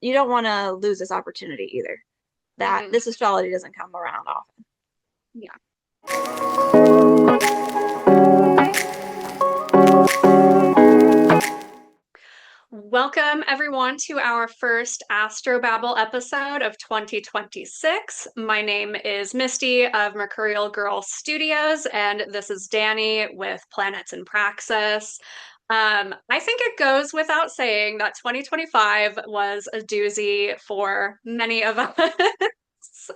you don't want to lose this opportunity either. That Hmm. this astrology doesn't come around often. Yeah. Welcome, everyone, to our first AstroBabble episode of 2026. My name is Misty of Mercurial Girl Studios, and this is Dani with Planets and Praxis. I think it goes without saying that 2025 was a doozy for many of us.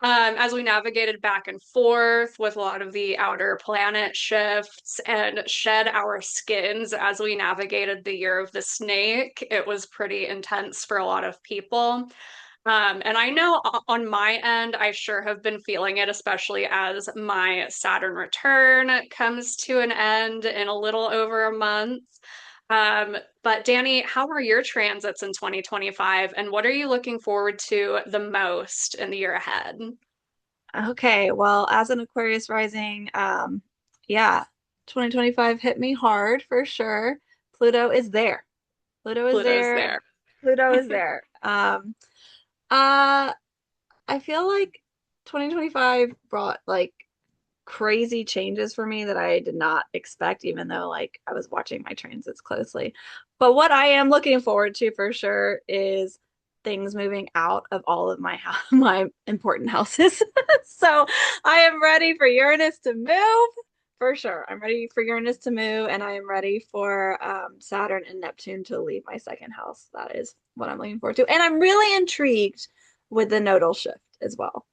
As we navigated back and forth with a lot of the outer planet shifts and shed our skins as we navigated the year of the snake, it was pretty intense for a lot of people. And I know on my end, I sure have been feeling it, especially as my Saturn return comes to an end in a little over a month. But Dani, how are your transits in 2025, and what are you looking forward to the most in the year ahead? Okay, well, as an Aquarius rising, yeah, 2025 hit me hard for sure. Pluto is there. Pluto is Pluto's there. there. Pluto is there. Uh, I feel like 2025 brought like crazy changes for me that I did not expect, even though like I was watching my transits closely. But what I am looking forward to for sure is things moving out of all of my my important houses. So I am ready for Uranus to move for sure. I'm ready for Uranus to move, and I am ready for Saturn and Neptune to leave my second house. That is what I'm looking forward to, and I'm really intrigued with the nodal shift as well.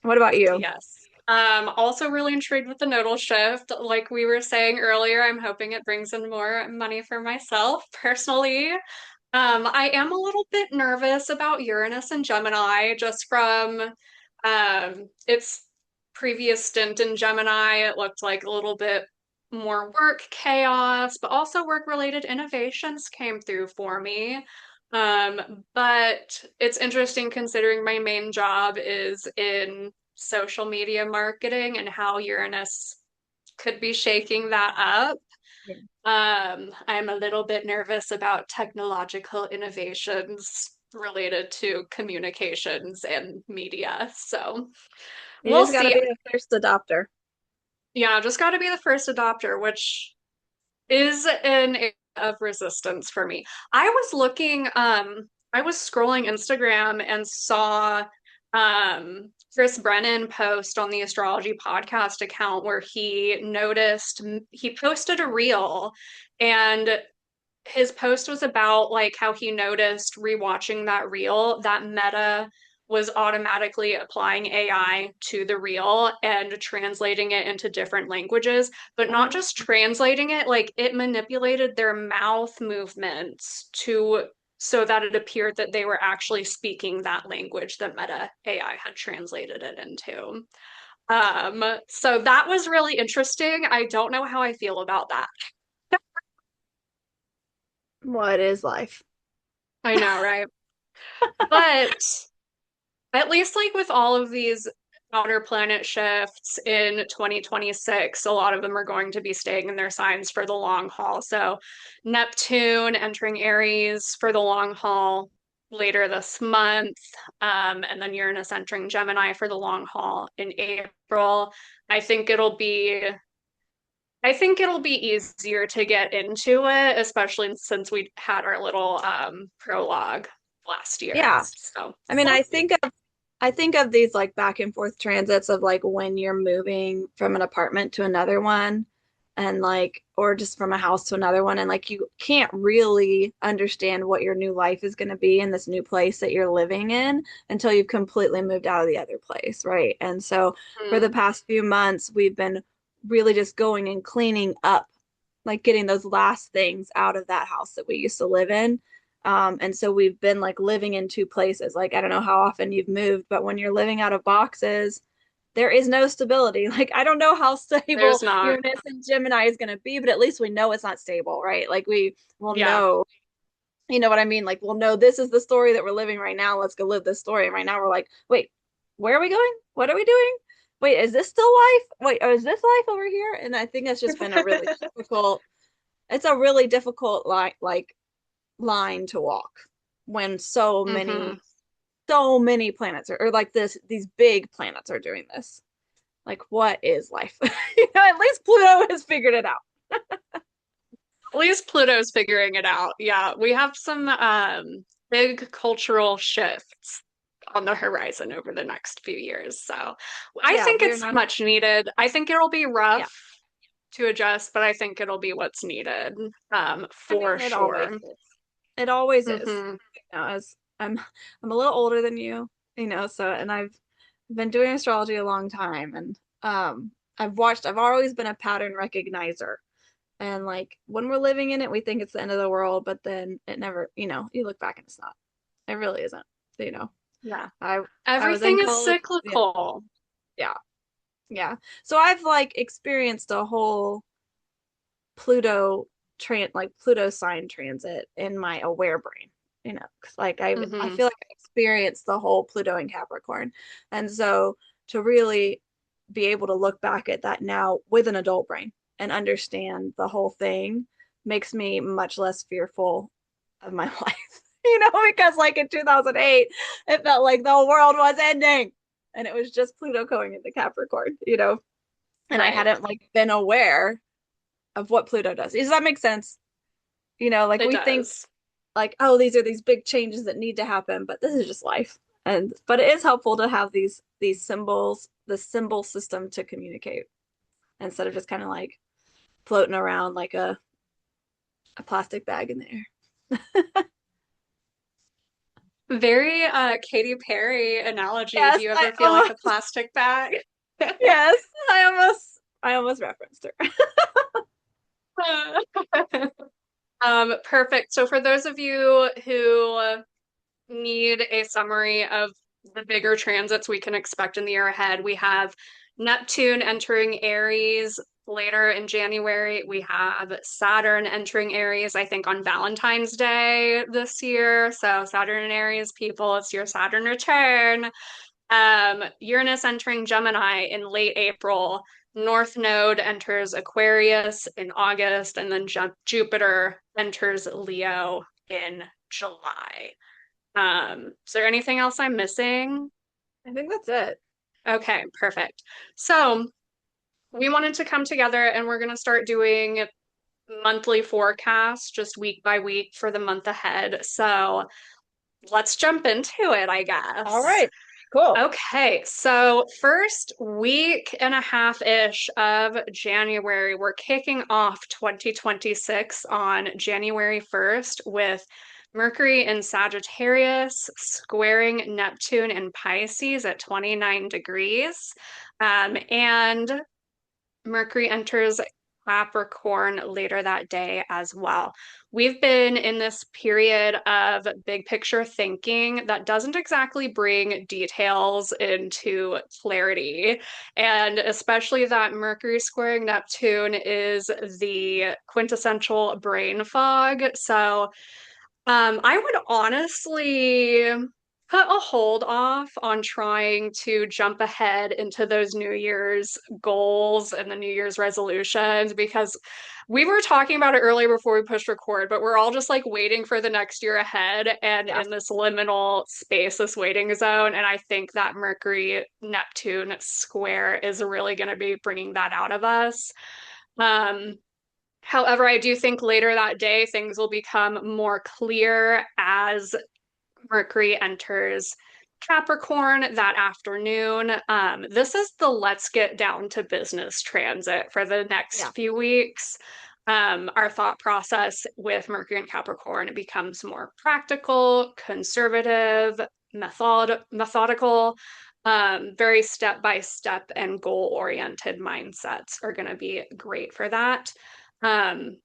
What about you? Yes. Also really intrigued with the nodal shift. Like we were saying earlier, I'm hoping it brings in more money for myself personally. I am a little bit nervous about Uranus and Gemini just from its previous stint in Gemini. It looked like a little bit more work chaos, but also work-related innovations came through for me. But it's interesting considering my main job is in social media marketing and how Uranus could be shaking that up. I'm a little bit nervous about technological innovations related to communications and media. So You we'll just got to see. be the first adopter. Yeah, just got to be the first adopter, which is an area of resistance for me. I was scrolling Instagram and saw Chris Brennan post on the Astrology podcast account where he posted a reel, and his post was about like how he noticed rewatching that reel that Meta was automatically applying AI to the reel and translating it into different languages, but not Oh, just translating it, like it manipulated their mouth movements to so that it appeared that they were actually speaking that language that Meta AI had translated it into. So that was really interesting. I don't know how I feel about that. what is life? I know, right? But at least like with all of these outer planet shifts in 2026, a lot of them are going to be staying in their signs for the long haul. So Neptune entering Aries for the long haul later this month, and then Uranus entering Gemini for the long haul in April. I think it'll be I think it'll be easier to get into it, especially since we had our little prologue last year. Yeah. So I mean, we'll I see. think I think of these like back and forth transits of like when you're moving from an apartment to another one and like or just from a house to another one and like you can't really understand what your new life is going to be in this new place that you're living in until you've completely moved out of the other place, right? And so for the Mm, past few months, we've been really just going and cleaning up, like getting those last things out of that house that we used to live in. And so we've been like living in two places. Like, I don't know how often you've moved, but when you're living out of boxes, there is no stability. Like, I don't know how stable there's not. Uranus and Gemini is going to be, but at least we know it's not stable, right? Like, we will Yeah. know, you know what I mean? Like, we'll know this is the story that we're living right now. Let's go live this story. And right now we're like, wait, where are we going? What are we doing? Wait, is this still life? Wait, oh, is this life over here? And I think it's just been a really difficult, it's a really difficult line to walk. when Hmm. so many planets are, or like these big planets are doing this. Like, what is life? At least Pluto has figured it out. At least Pluto's figuring it out. Yeah, we have some big cultural shifts on the horizon over the next few years. So I Yeah, think we are it's not. much needed. I think it'll be Yeah, rough to adjust, but I think it'll be what's needed, I for mean, it always sure. is. It always is. Hmm. As I'm a little older than you, so and I've been doing astrology a long time, and I've always been a pattern recognizer. And like when we're living in it, we think it's the end of the world, but then it never, you look back and it's not. It really isn't. You know, Yeah. I I was in Everything is college. Yeah, cyclical. yeah, yeah. So I've like experienced a whole Pluto like Pluto sign transit in my aware brain. 'Cause, like I Hmm. feel like I experienced the whole Pluto in Capricorn, and so to really be able to look back at that now with an adult brain and understand the whole thing makes me much less fearful of my life. Because like in 2008, it felt like the world was ending, and it was just Pluto going into Capricorn. And I Right. hadn't like been aware of what Pluto does. Does that make sense? Like It we think does. like, oh, these are these big changes that need to happen, but this is just life. And but it is helpful to have these symbols, the symbol system to communicate instead of just kind of like floating around like a plastic bag in the air. Very Katy Perry analogy. Do Yes, you I ever feel like a almost plastic bag? yes, I almost referenced her. Perfect. So for those of you who need a summary of the bigger transits we can expect in the year ahead, we have Neptune entering Aries later in January. We have Saturn entering Aries, I think, on Valentine's Day this year. So Saturn and Aries people, it's your Saturn return. Uranus entering Gemini in late April. North Node enters Aquarius in August, and then Jupiter enters Leo in July. Is there anything else I'm missing? I think that's it. Okay, perfect. So we wanted to come together and we're going to start doing monthly forecasts just week by week for the month ahead. So let's jump into it, I All guess. right. Cool. Okay, so first week and a half-ish of January, we're kicking off 2026 on January 1st with Mercury in Sagittarius squaring Neptune in Pisces at 29 degrees. And Mercury enters Capricorn later that day as well. We've been in this period of big picture thinking that doesn't exactly bring details into clarity. And especially that Mercury squaring Neptune is the quintessential brain fog. So I would honestly put a hold off on trying to jump ahead into those New Year's goals and the New Year's resolutions because we were talking about it earlier before we pushed record, but we're all just like waiting for the next year ahead and Yeah. in this liminal space, this waiting zone. And I think that Mercury Neptune square is really going to be bringing that out of us. Um, However, I do think later that day things will become more clear as Mercury enters Capricorn that afternoon. This is the let's get down to business transit for the next Yeah. few weeks. Our thought process with Mercury and Capricorn becomes more practical, conservative, methodical. Very step by step and goal oriented mindsets are going to be great for that. Um,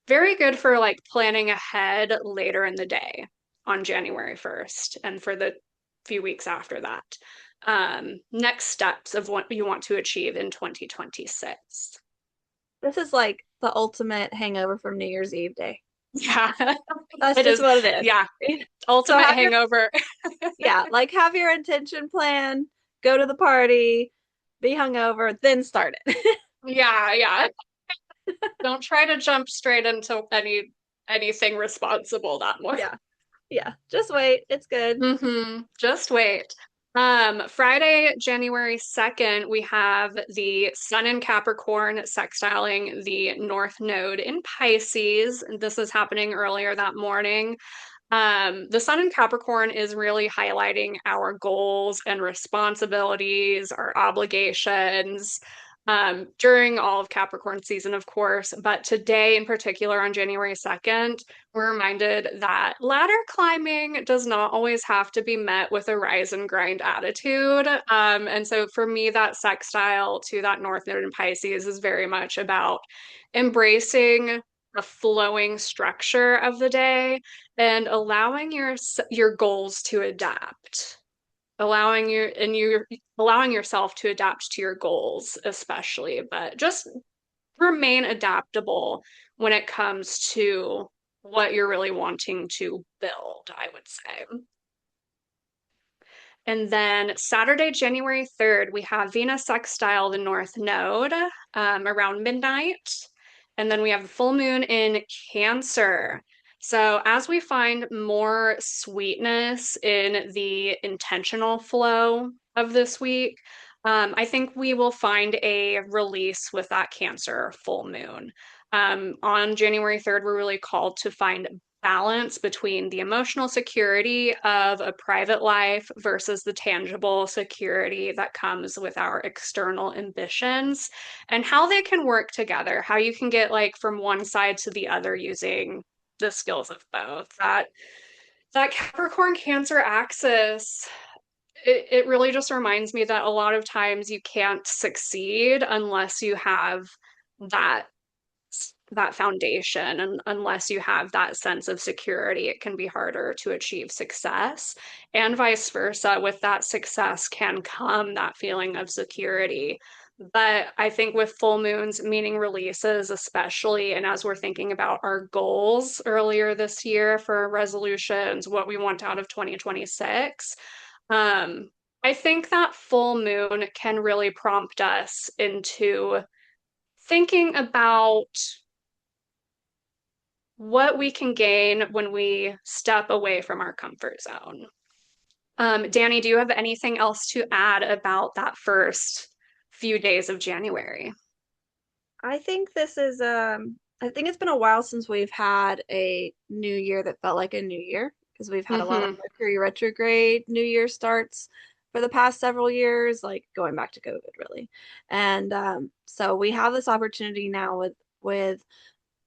Very good for like planning ahead later in the day on January 1st and for the few weeks after that. Next steps of what you want to achieve in 2026. This is like the ultimate hangover from New Year's Eve day. Yeah, That's it just is. what it Yeah, is. So ultimate have your hangover. yeah, like have your intention plan, go to the party, be hungover, then start it. Yeah, yeah. Don't try to jump straight into anything responsible that morning. Yeah. Yeah, just wait. It's good. Just wait. Friday, January 2nd, we have the Sun in Capricorn sextiling the North Node in Pisces. This is happening earlier that morning. The Sun in Capricorn is really highlighting our goals and responsibilities, our obligations, during all of Capricorn season, of course. But today, in particular, on January 2nd, we're reminded that ladder climbing does not always have to be met with a rise and grind attitude. And so for me, that sextile to that North Node in Pisces is very much about embracing the flowing structure of the day and allowing your goals to adapt, allowing yourself to adapt to your goals especially, but just remain adaptable when it comes to what you're really wanting to build, I would say. And then Saturday, January 3rd, we have Venus sextile the North Node around midnight. And then we have the full moon in Cancer. So, as we find more sweetness in the intentional flow of this week, I think we will find a release with that Cancer full moon. On January 3rd, we're really called to find balance between the emotional security of a private life versus the tangible security that comes with our external ambitions and how they can work together, how you can get like from one side to the other using the skills of both. That Capricorn Cancer axis, it really just reminds me that a lot of times you can't succeed unless you have that that foundation, and unless you have that sense of security, it can be harder to achieve success, and vice versa. With that success can come that feeling of security. But I think with full moons meaning releases especially, and as we're thinking about our goals earlier this year for resolutions, what we want out of 2026, um I think that full moon can really prompt us into thinking about what we can gain when we step away from our comfort zone. Dani, do you have anything else to add about that first few days of January? I think this is I think it's been a while since we've had a new year that felt like a new year because we've had a lot of Hmm. Mercury retrograde new year starts for the past several years, like going back to COVID really. And so we have this opportunity now with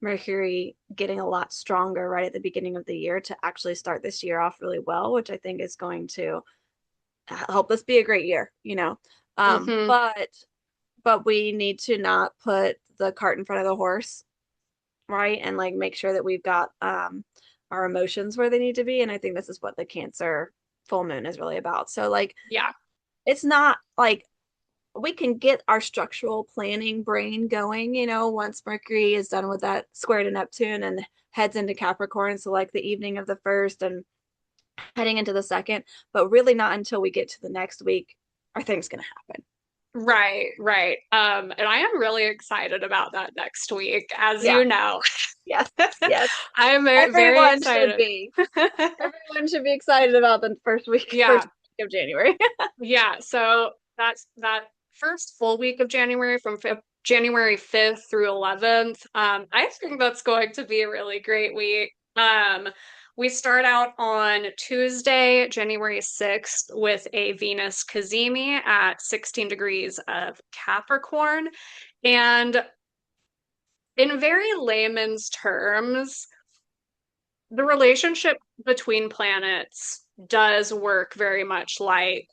Mercury getting a lot stronger right at the beginning of the year to actually start this year off really well, which I think is going to help this be a great year, you know. Um, Hmm. but but we need to not put the cart in front of the horse, right? And like make sure that we've got our emotions where they need to be. And I think this is what the Cancer full moon is really about. So like Yeah. it's not like we can get our structural planning brain going, once Mercury is done with that square to Neptune and heads into Capricorn. So like the evening of the first and heading into the second, but really not until we get to the next week are things going to happen. Right, right. And I am really excited about that next week, as Yeah. you know. Yes. Yes. I am very, very Everyone should excited. be. Everyone should be excited about the first Yeah, week of January. yeah. So that's that first full week of January from January 5th through 11th. I think that's going to be a really great week. We start out on Tuesday, January 6th, with a Venus cazimi at 16 degrees of Capricorn. And in very layman's terms, the relationship between planets does work very much like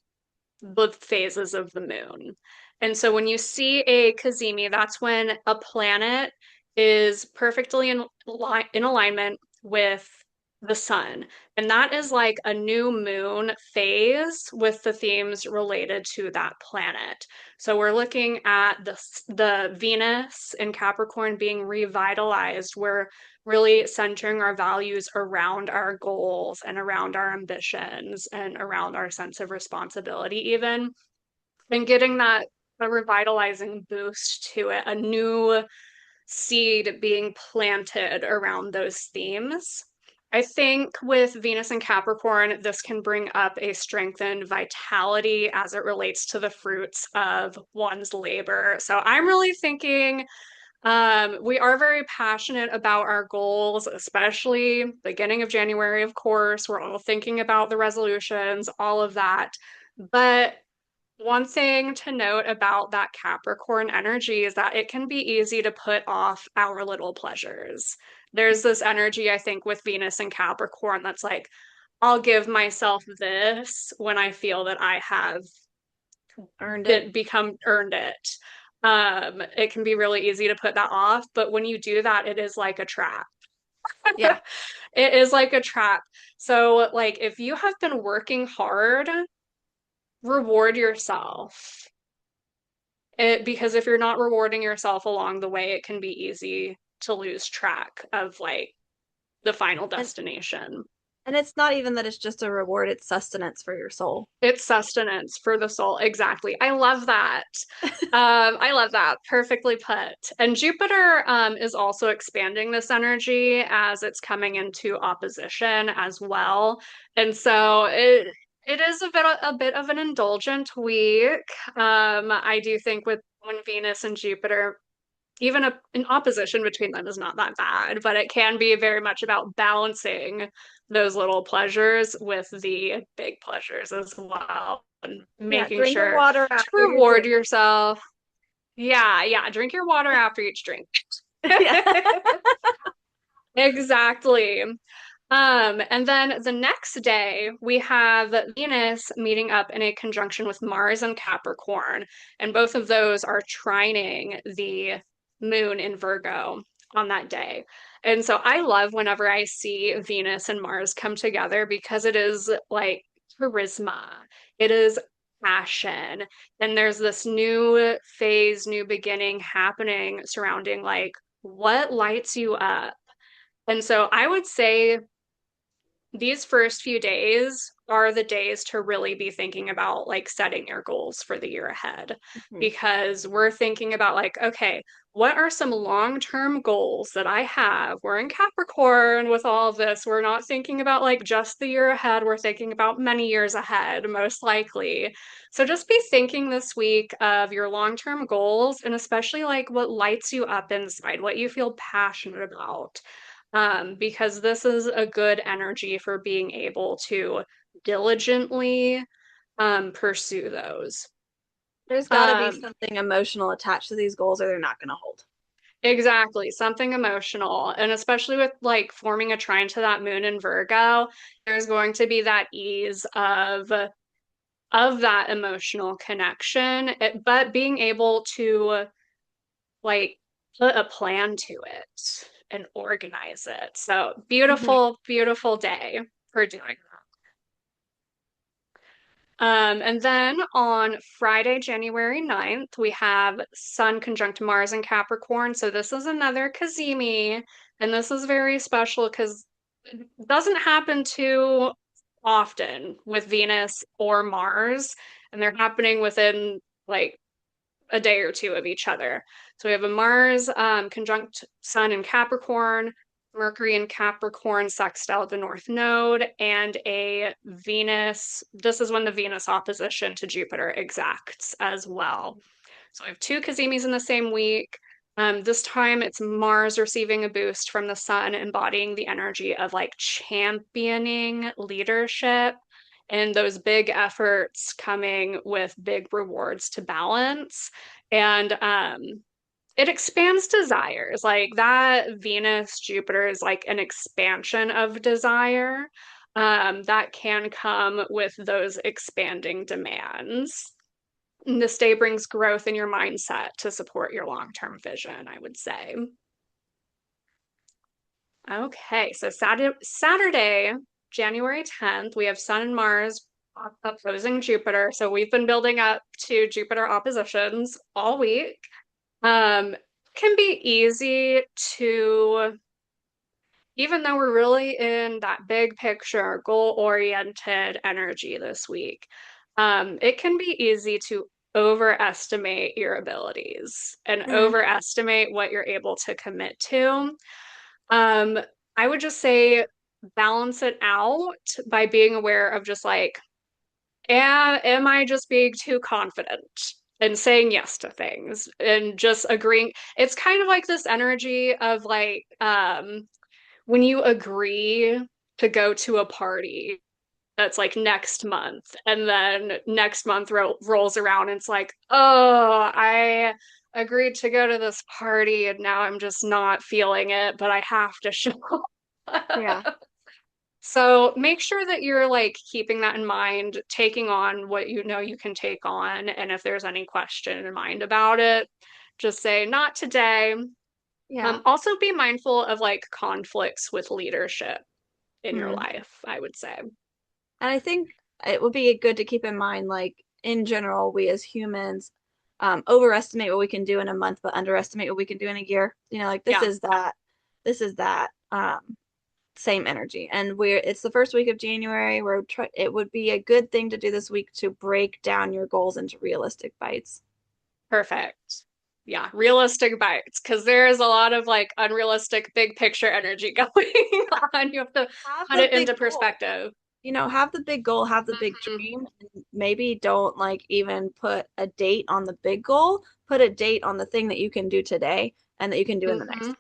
the phases of the moon. And so when you see a cazimi, that's when a planet is perfectly in alignment with the sun. And that is like a new moon phase with the themes related to that planet. So we're looking at the Venus in Capricorn being revitalized. We're really centering our values around our goals and around our ambitions and around our sense of responsibility, even, and getting that a revitalizing boost to it, a new seed being planted around those themes. I think with Venus and Capricorn, this can bring up a strengthened vitality as it relates to the fruits of one's labor. So I'm really thinking we are very passionate about our goals, especially beginning of January, of course. We're all thinking about the resolutions, all of that. But one thing to note about that Capricorn energy is that it can be easy to put off our little pleasures. There's this energy, I think, with Venus and Capricorn that's like, I'll give myself this when I feel that I have Earned it. become earned it. It can be really easy to put that off, but when you do that, it is like a trap. Yeah. It is like a trap. So, like, if you have been working hard, reward yourself. Because if you're not rewarding yourself along the way, it can be easy to lose track of like the final And destination. and it's not even that it's just a reward, it's sustenance for your soul. It's sustenance for the soul. Exactly. I love that. I love that. Perfectly put. And Jupiter is also expanding this energy as it's coming into opposition as well. And so it is a bit of an indulgent week. I do think with when Venus and Jupiter even an opposition between them is not that bad, but it can be very much about balancing those little pleasures with the big pleasures as well and Yeah, making drink your sure water to after your reward drink. yourself. Yeah, yeah, drink your water after each drink. Yeah. Exactly. And then the next day, we have Venus meeting up in a conjunction with Mars and Capricorn, and both of those are trining the moon in Virgo on that day. And so I love whenever I see Venus and Mars come together because it is like charisma, it is passion, and there's this new phase, new beginning happening surrounding like what lights you up. And so I would say these first few days are the days to really be thinking about like setting your goals for the year ahead Mhm. because we're thinking about like, okay, what are some long-term goals that I have? We're in Capricorn with all of this. We're not thinking about like just the year ahead. We're thinking about many years ahead, most likely. So just be thinking this week of your long-term goals and especially like what lights you up inside, what you feel passionate about because this is a good energy for being able to diligently pursue those. There's got to be Um, something emotional attached to these goals or they're not going to hold. exactly, something emotional. And especially with like forming a trine to that moon in Virgo, there's going to be that ease of that emotional connection, but being able to like put a plan to it and organize it. So Mhm. beautiful, beautiful day for doing and then on Friday, January 9th, we have Sun conjunct Mars in Capricorn. So this is another Cazimi, and this is very special because it doesn't happen too often with Venus or Mars, and they're happening within like a day or two of each other. So we have a Mars conjunct Sun in Capricorn, Mercury in Capricorn sextile the North Node, and a Venus. This is when the Venus opposition to Jupiter exacts as well. So we have two Cazimis in the same week. This time it's Mars receiving a boost from the sun, embodying the energy of like championing leadership and those big efforts coming with big rewards to balance. And it expands desires. Like that Venus, Jupiter is like an expansion of desire that can come with those expanding demands. This day brings growth in your mindset to support your long-term vision, I would say. Okay, so Saturday, January 10th, we have Sun and Mars opposing Jupiter. So we've been building up to Jupiter oppositions all week. Can be easy to, even though we're really in that big picture, goal-oriented energy this week, it can be easy to overestimate your abilities and Mm. overestimate what you're able to commit to. Um, I would just say balance it out by being aware of just like, am I just being too confident and saying yes to things and just agreeing? It's kind of like this energy of like, when you agree to go to a party that's like next month, and then next month rolls around and it's like, oh, I agreed to go to this party and now I'm just not feeling it, but I have to show Yeah. up. So make sure that you're like keeping that in mind, taking on what you know you can take on, and if there's any question in mind about it, just say not today. Yeah. Also be mindful of like conflicts with leadership in your Hmm. life, I would say. And I think it would be good to keep in mind, like in general, we as humans overestimate what we can do in a month, but underestimate what we can do in a year. You know, like Yeah, this is that same energy. And it's the first week of January. It would be a good thing to do this week to break down your goals into realistic bites. perfect. Yeah, realistic bites, because there is a lot of like unrealistic big picture energy going on. You have to Have put the it into big goal. perspective. You know, have the big goal, have the big Mhm, dream, and maybe don't like even put a date on the big goal. Put a date on the thing that you can do today and that you can do in the mhm. next.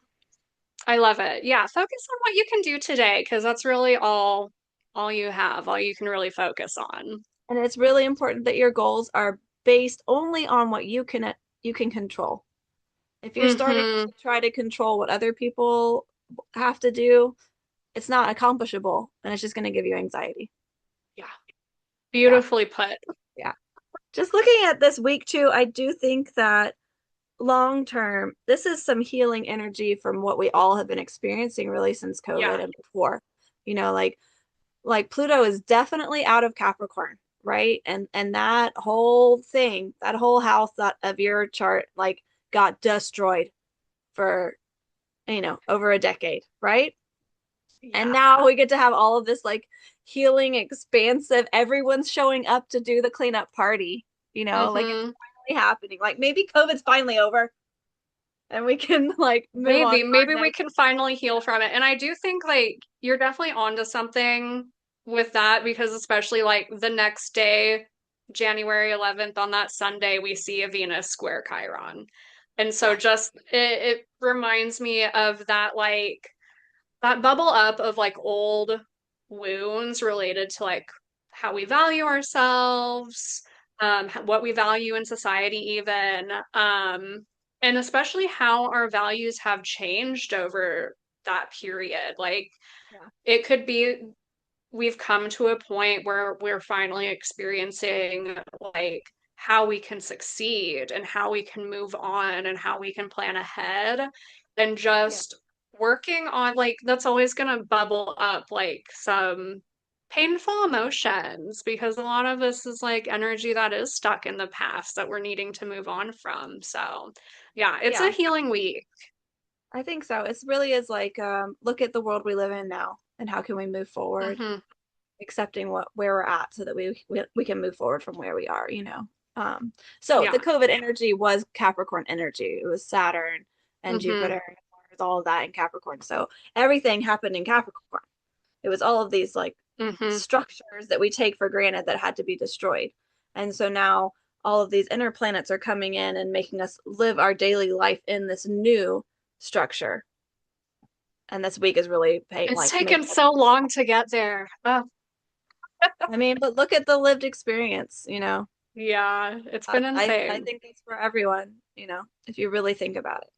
I love it. Yeah, focus on what you can do today, because that's really all you have, all you can really focus on. And it's really important that your goals are based only on what you can control. If you're starting Hmm. to try to control what other people have to do, it's not accomplishable and it's just going to give you anxiety. Yeah, Yeah. beautifully put. Yeah. Just looking at this week too, I do think that long term, this is some healing energy from what we all have been experiencing really since Yeah. COVID and before. You know, like Pluto is definitely out of Capricorn, right? And that whole thing, that whole house that of your chart like got destroyed for, over a decade, right? And Yeah. now we get to have all of this like healing, expansive, everyone's showing up to do the cleanup party, like it's Hmm. finally happening. Like maybe COVID's finally over and we can like move on Maybe, to maybe our we next. can finally heal Yeah. from it. And I do think like you're definitely onto something with that, because especially like the next day, January 11th, on that Sunday, we see a Venus square Chiron. And so Yeah. just it reminds me of that like that bubble up of like old wounds related to like how we value ourselves, what we value in society, even, and especially how our values have changed over that period. Like Yeah. it could be we've come to a point where we're finally experiencing like how we can succeed and how we can move on and how we can plan ahead, and Yeah. just working on like that's always going to bubble up like some painful emotions, because a lot of this is like energy that is stuck in the past that we're needing to move on from. So yeah, it's a Yeah. healing week. I think so. It's really is like look at the world we live in now and how can we move forward, Hmm. accepting where we're at so that we can move forward from where we are. So the Yeah. COVID energy was Capricorn energy. It was Saturn and Hmm. Jupiter and Mars, all of that in Capricorn. So everything happened in Capricorn. It was all of these like Hmm. structures that we take for granted that had to be destroyed. And so now all of these inner planets are coming in and making us live our daily life in this new structure. And this week is really It's like taken making us. so long to get there. I mean, but look at the lived experience. Yeah, it's been I insane. think that's for everyone, if you really think about it.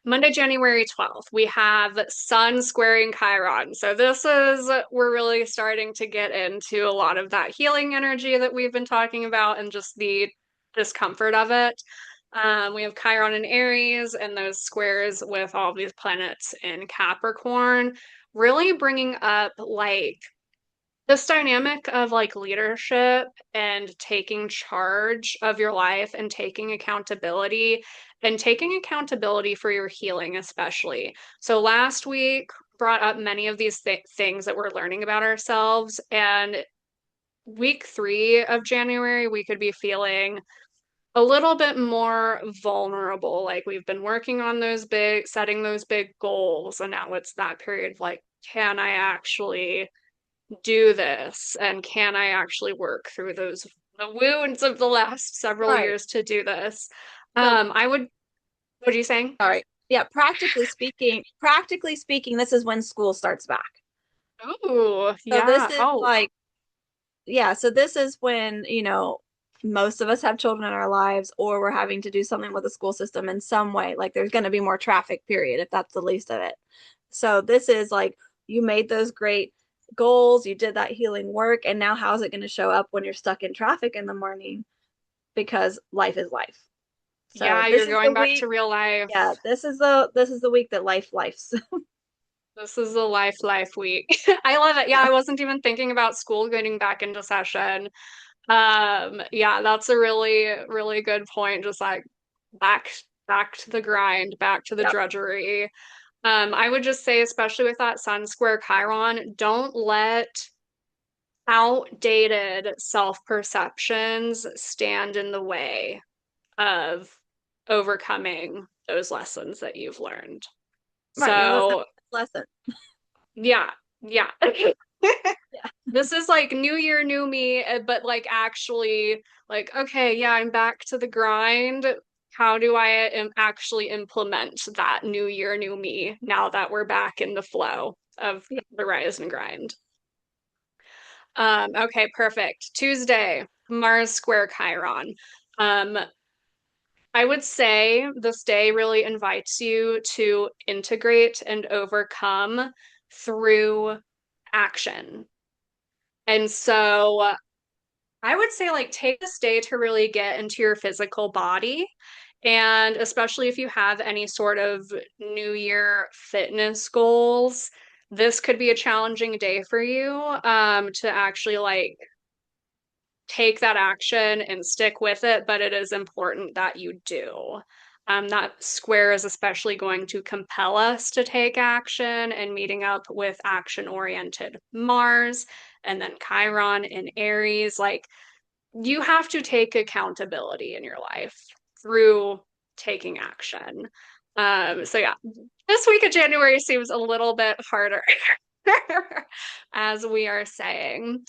Monday, January 12th, we have Sun squaring Chiron. So we're really starting to get into a lot of that healing energy that we've been talking about and just the discomfort of it. We have Chiron in Aries and those squares with all these planets in Capricorn, really bringing up like this dynamic of like leadership and taking charge of your life and taking accountability for your healing, especially. So last week brought up many of these things that we're learning about ourselves. And week 3 of January, we could be feeling a little bit more vulnerable. Like we've been working on setting those big goals. And now it's that period of like can I actually do this? And can I actually work through the wounds of the last several Right. years to do this? So, I would, what are you saying? sorry. Yeah, practically speaking, this is when school starts back. Oh, So this yeah. is Oh, like, yeah, so this is when, most of us have children in our lives, or we're having to do something with the school system in some way. Like there's going to be more traffic, period, if that's the least of it. So this is like you made those great goals, you did that healing work, and now how's it going to show up when you're stuck in traffic in the morning? Because life is life. So yeah, this you're is the going back to week. real life. Yeah, this is the week that life lifes. This is a life week. I love it. Yeah, Yeah. I wasn't even thinking about school getting back into session. Yeah, that's a really good point. Just like back back to the grind, back to the Yep. drudgery. I would just say, especially with that Sun Square Chiron, don't let outdated self-perceptions stand in the way of overcoming those lessons that you've learned. Right. You live So, a lesson. yeah, yeah. Yeah. This is like new year, new me, but like actually, like, okay, yeah, I'm back to the grind. How do I actually implement that new year, new me now that we're back in the flow of Yeah. the rise and grind? Okay, perfect. Tuesday, Mars square Chiron. Um, I would say this day really invites you to integrate and overcome through action. And so I would say, like, take this day to really get into your physical body. And especially if you have any sort of New Year fitness goals, this could be a challenging day for you to actually like take that action and stick with it, but it is important that you do. That square is especially going to compel us to take action and meeting up with action oriented Mars and then Chiron in Aries. Like, you have to take accountability in your life through taking action. So yeah, this week of January seems a little bit harder, as we are saying.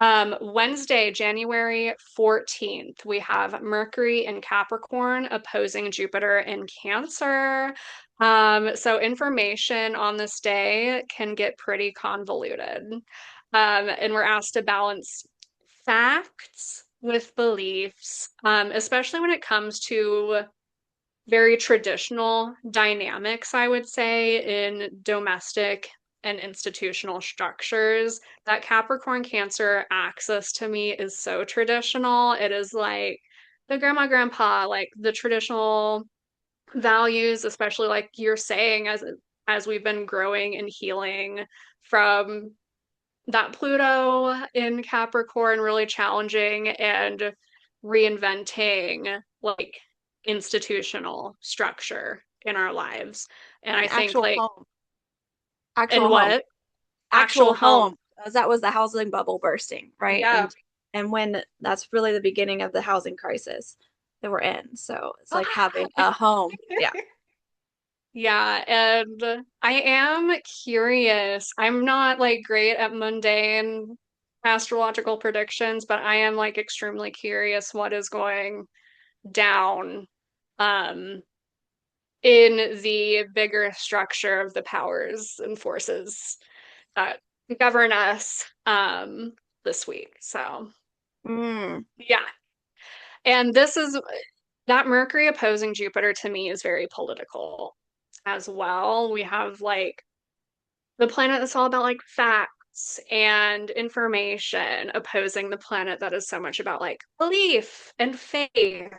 Wednesday, January 14th, we have Mercury in Capricorn opposing Jupiter in Cancer. So information on this day can get pretty convoluted. And we're asked to balance facts with beliefs, especially when it comes to very traditional dynamics, I would say, in domestic and institutional structures. That Capricorn Cancer axis to me is so traditional. It is like the grandma, grandpa, like the traditional values, especially like you're saying, as we've been growing and healing from that Pluto in Capricorn, really challenging and reinventing like institutional structure in our lives. And And I think like, actual and home, what? Actual actual home. home, as that was the housing bubble bursting, right? Yeah. And when that's really the beginning of the housing crisis that we're in. So it's like having a home. Yeah. Yeah, and I am curious. I'm not like great at mundane astrological predictions, but I am like extremely curious what is going down um in the bigger structure of the powers and forces that govern us this week. So, Mm. yeah. And this is that Mercury opposing Jupiter to me is very political as well. We have like the planet that's all about like facts and information opposing the planet that is so much about like belief and faith.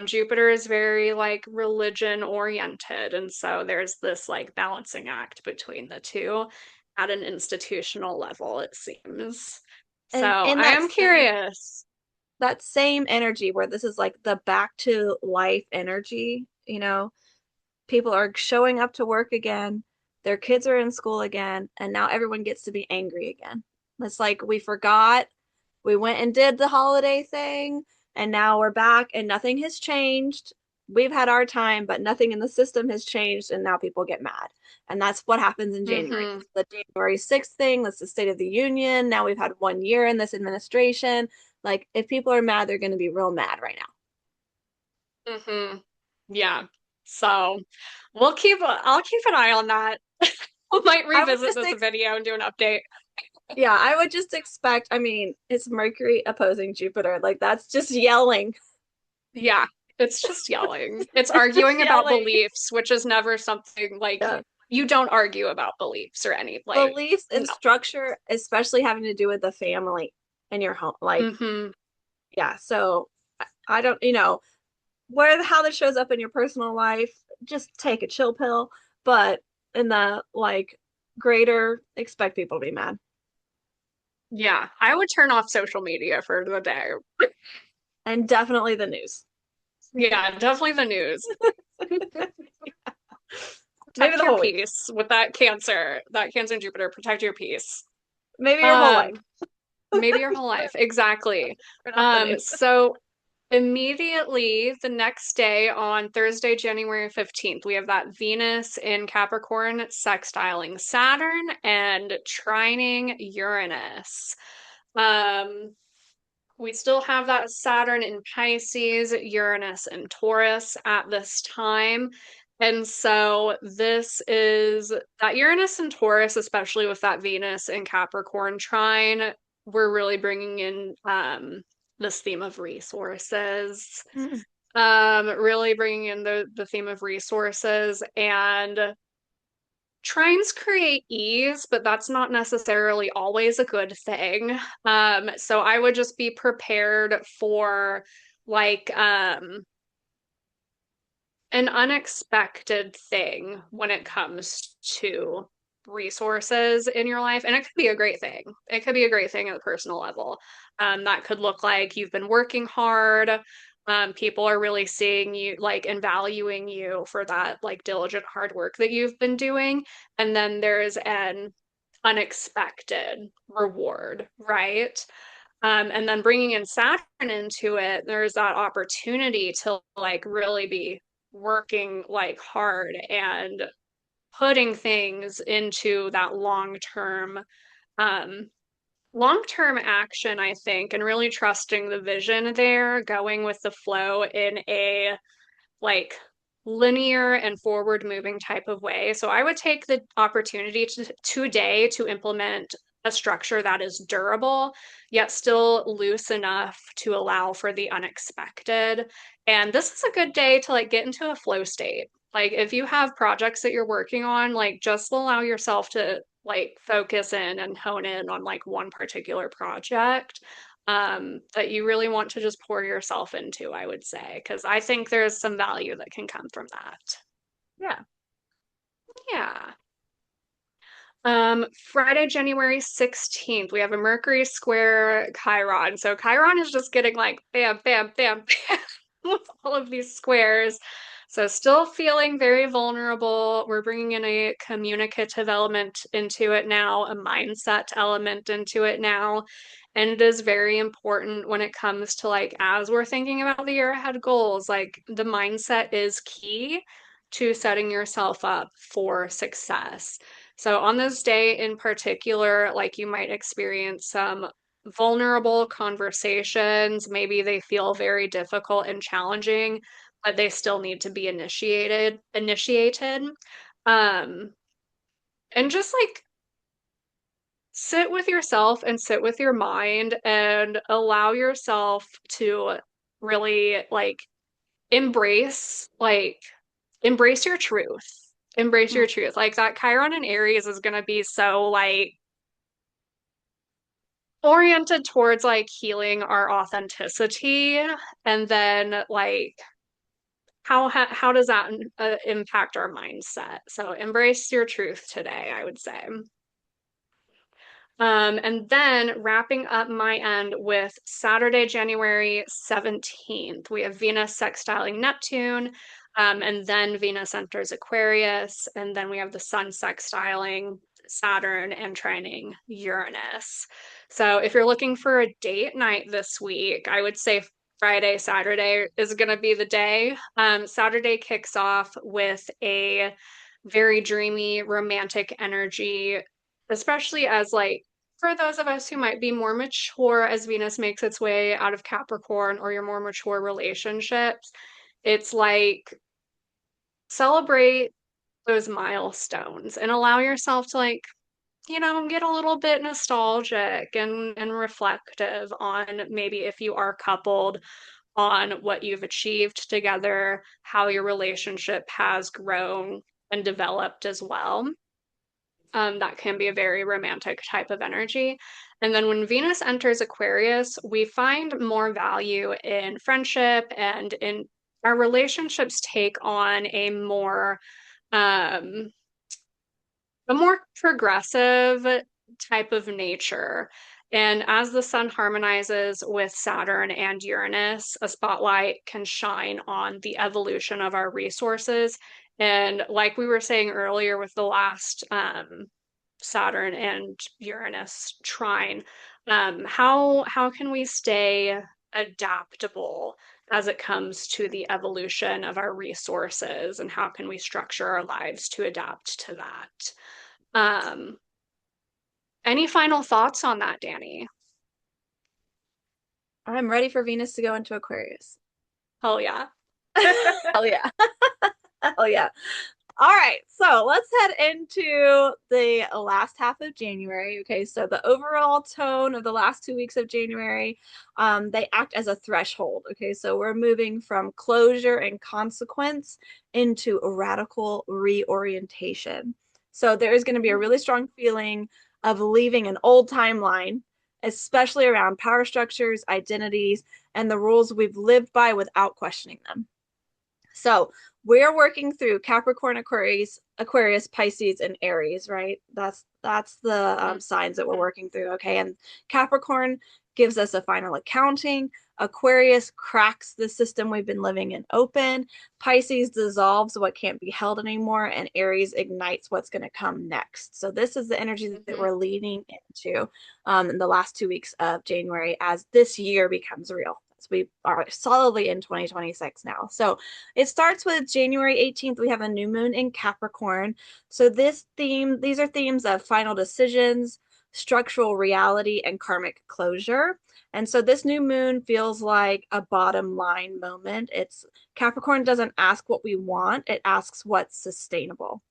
Jupiter is very like religion oriented, and so there's this like balancing act between the two at an institutional level, it seems. So And in I that am curious. same energy where this is like the back to life energy, people are showing up to work again, their kids are in school again, and now everyone gets to be angry again. It's like we forgot, we went and did the holiday thing, and now we're back and nothing has changed. we've had our time, but nothing in the system has changed, and now people get mad. And that's what happens in January. Mm-hmm. It's the January 6th thing. That's the State of the Union. Now we've had 1 year in this administration. Like, if people are mad, they're going to be real mad right now. Mm-hmm. Yeah. So I'll keep an eye on that. I might I would revisit just this video and do an update. Yeah, I would just expect, I mean, it's Mercury opposing Jupiter. Like, that's just yelling. Yeah, it's just yelling. It's It's just arguing about yelling. beliefs, which is never something like Yeah. you don't argue about beliefs or any like Beliefs no. and structure, especially having to do with the family and your home. Like, Mm-hmm. yeah. So I don't, where how this shows up in your personal life, just take a chill pill. But in the like greater, expect people to be mad. Yeah, I would turn off social media for the day. And definitely the news. Yeah, definitely the news. Maybe Protect the your whole week. peace with that Cancer and Jupiter, protect your peace. Maybe your whole life. Um, maybe your whole life. Exactly. Turn off the news. So immediately the next day on Thursday, January 15th, we have that Venus in Capricorn sextiling Saturn and trining Uranus. Um, we still have that Saturn in Pisces, Uranus in Taurus at this time. And so this is that Uranus and Taurus, especially with that Venus and Capricorn trine, we're really bringing in this theme of resources. Mm. Really bringing in the theme of resources and trines create ease, but that's not necessarily always a good thing. So I would just be prepared for like an unexpected thing when it comes to resources in your life. And it could be a great thing. It could be a great thing at a personal level. That could look like you've been working hard. People are really seeing you like and valuing you for that like diligent hard work that you've been doing. And then there's an unexpected reward, right? And then bringing in Saturn into it, there's that opportunity to like really be working like hard and putting things into that um long-term action, I think, and really trusting the vision there, going with the flow in a like linear and forward moving type of way. So I would take the opportunity today to implement a structure that is durable, yet still loose enough to allow for the unexpected. And this is a good day to like get into a flow state. Like if you have projects that you're working on, like just allow yourself to like focus in and hone in on like one particular project that you really want to just pour yourself into, I would say, because I think there's some value that can come from that. Yeah. Yeah. Friday, January 16th, we have a Mercury square Chiron. So Chiron is just getting like bam, bam, bam, bam with all of these squares. So still feeling very vulnerable. We're bringing in a communicative element into it now, a mindset element into it now. And it is very important when it comes to like, as we're thinking about the year ahead goals, like the mindset is key to setting yourself up for success. So on this day in particular, like you might experience some vulnerable conversations. Maybe they feel very difficult and challenging, but they still need to be initiated. Um, and just like sit with yourself and sit with your mind and allow yourself to really like embrace your truth. Embrace Mm. your truth. Like that Chiron in Aries is going to be so like oriented towards like healing our authenticity and then like how does that impact our mindset? So embrace your truth today, I would say. And then wrapping up my end with Saturday, January 17th, we have Venus sextiling Neptune, and then Venus enters Aquarius, and then we have the Sun sextiling Saturn and trining Uranus. So if you're looking for a date night this week, I would say Friday, Saturday is going to be the day. Saturday kicks off with a very dreamy, romantic energy, especially as like for those of us who might be more mature as Venus makes its way out of Capricorn or your more mature relationships. It's like celebrate those milestones and allow yourself to like get a little bit nostalgic and reflective on maybe if you are coupled on what you've achieved together, how your relationship has grown and developed as well. That can be a very romantic type of energy. And then when Venus enters Aquarius, we find more value in friendship and in our relationships take on um, a more progressive type of nature. And as the sun harmonizes with Saturn and Uranus, a spotlight can shine on the evolution of our resources. And like we were saying earlier with the last Saturn and Uranus trine, how can we stay adaptable as it comes to the evolution of our resources, and how can we structure our lives to adapt to that? Um, any final thoughts on that, Dani? I'm ready for Venus to go into Aquarius. Hell yeah. Hell yeah. Hell yeah. All right, so let's head into the last half of January. Okay, so the overall tone of the last 2 weeks of January, they act as a threshold. Okay, so we're moving from closure and consequence into a radical reorientation. So there is going to be a really strong feeling of leaving an old timeline, especially around power structures, identities, and the rules we've lived by without questioning them. So we're working through Capricorn, Aquarius, Pisces, and Aries, right? That's the signs that we're working through. Okay, and Capricorn gives us a final accounting. Aquarius cracks the system we've been living in open. Pisces dissolves what can't be held anymore, and Aries ignites what's going to come next. So this is the energy that Mhm. we're leaning into in the last 2 weeks of January as this year becomes real. So we are solidly in 2026 now. So it starts with January 18th. We have a new moon in Capricorn. So these are themes of final decisions, structural reality, and karmic closure. And so this new moon feels like a bottom line moment. It's Capricorn doesn't ask what we want, it asks what's sustainable.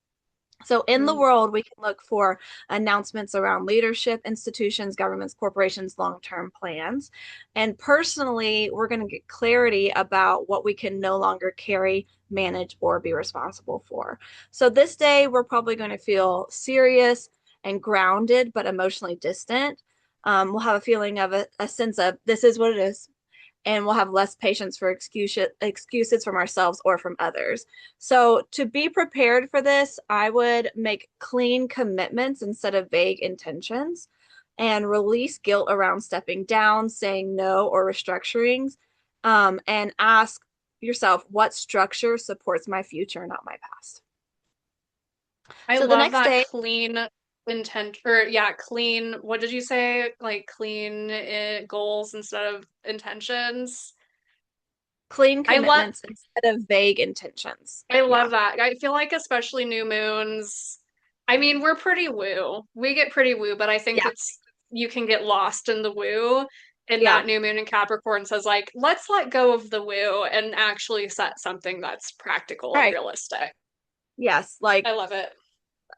So in the Mm. world, we can look for announcements around leadership, institutions, governments, corporations, long-term plans. And personally, we're going to get clarity about what we can no longer carry, manage, or be responsible for. So this day, we're probably going to feel serious and grounded, but emotionally distant. We'll have a feeling of a sense of this is what it is, and we'll have less patience for excuses from ourselves or from others. So, to be prepared for this, I would make clean commitments instead of vague intentions and release guilt around stepping down, saying no, or restructurings. And ask yourself what structure supports my future, not my past. I So, the love next that day, clean intent, or yeah, clean, what did you say? Like clean goals instead of intentions. clean I love commitments instead of vague intentions. I Yeah. love that. I feel like especially new moons. I mean, we're pretty woo. We get pretty woo, but I think Yeah. it's you can get lost in the woo. And Yeah. that new moon in Capricorn says like, let's let go of the woo and actually set something that's practical and Right. realistic. Yes. I Like love it.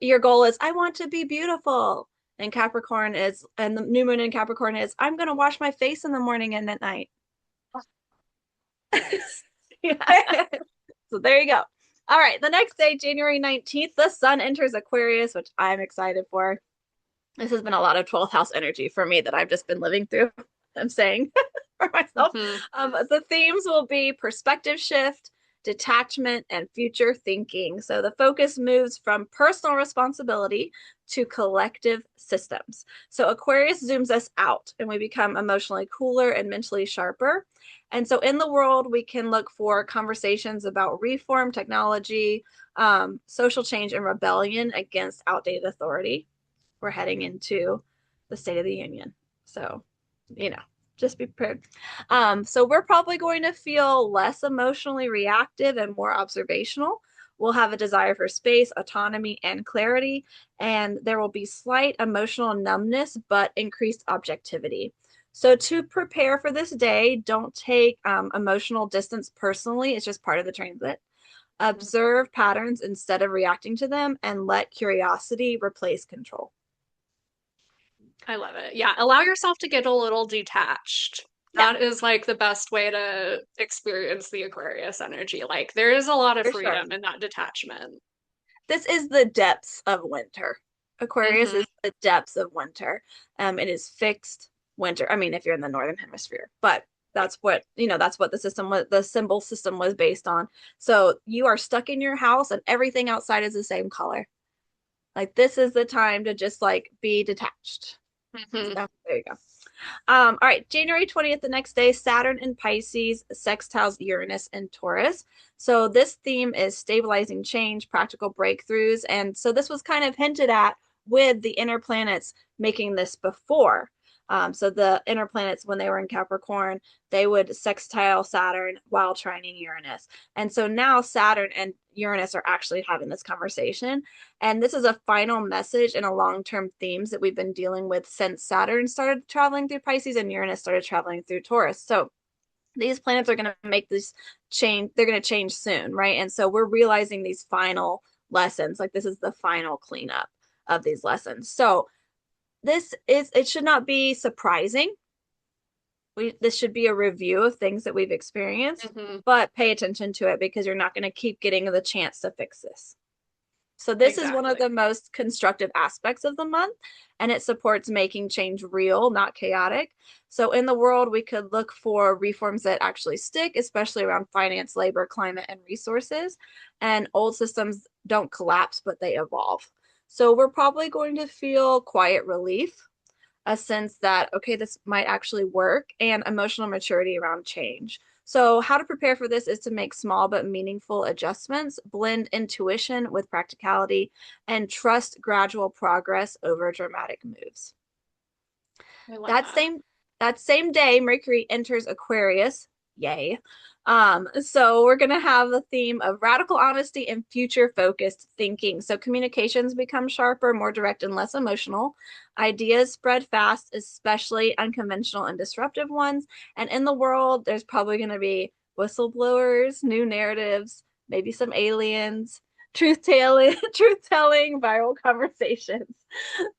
your goal is I want to be beautiful. And Capricorn is, and the new moon in Capricorn is, I'm going to wash my face in the morning and at night. Yeah. So there you go. All right. The next day, January 19th, the sun enters Aquarius, which I'm excited for. This has been a lot of 12th house energy for me that I've just been living through. I'm saying for myself. Hmm. The themes will be perspective shift, detachment, and future thinking. So the focus moves from personal responsibility to collective systems. So Aquarius zooms us out and we become emotionally cooler and mentally sharper. And so in the world, we can look for conversations about reform, technology, social change, and rebellion against outdated authority. We're heading into the State of the Union. So, you know. Just be prepared. So we're probably going to feel less emotionally reactive and more observational. We'll have a desire for space, autonomy, and clarity, and there will be slight emotional numbness, but increased objectivity. So to prepare for this day, don't take emotional distance personally. It's just part of the transit. Observe patterns instead of reacting to them, and let curiosity replace control. I love it. Yeah, allow yourself to get a little detached. Yeah, That is like the best way to experience the Aquarius energy. Like there is a lot of for sure. freedom in that detachment. This is the depths of winter. Aquarius Hmm. is the depths of winter. It is fixed winter. I mean, if you're in the northern hemisphere, but that's what, that's what the system was, the symbol system was based on. So you are stuck in your house and everything outside is the same color. Like this is the time to just like be detached. Hmm. So there you go. All right, January 20th, the next day, Saturn in Pisces sextiles Uranus in Taurus. So this theme is stabilizing change, practical breakthroughs. And so this was kind of hinted at with the inner planets making this before. So the inner planets, when they were in Capricorn, they would sextile Saturn while trining Uranus. And so now Saturn and Uranus are actually having this conversation. And this is a final message in a long-term themes that we've been dealing with since Saturn started traveling through Pisces and Uranus started traveling through Taurus. So these planets are going to make this change. They're going to change soon, right? And so we're realizing these final lessons. Like this is the final cleanup of these lessons. So it should not be surprising. This should be a review of things that we've experienced, Hmm. but pay attention to it because you're not going to keep getting the chance to fix this. So this is one of Exactly. the most constructive aspects of the month, and it supports making change real, not chaotic. So in the world, we could look for reforms that actually stick, especially around finance, labor, climate, and resources. And old systems don't collapse, but they evolve. So we're probably going to feel quiet relief, a sense that, okay, this might actually work, and emotional maturity around change. So, how to prepare for this is to make small but meaningful adjustments, blend intuition with practicality, and trust gradual progress over dramatic moves. I love That that. same that same day, Mercury enters Aquarius. Yay. So we're gonna have the theme of radical honesty and future-focused thinking. So communications become sharper, more direct, and less emotional. Ideas spread fast, especially unconventional and disruptive ones. And in the world, there's probably gonna be whistleblowers, new narratives, maybe some aliens, truth telling, viral conversations.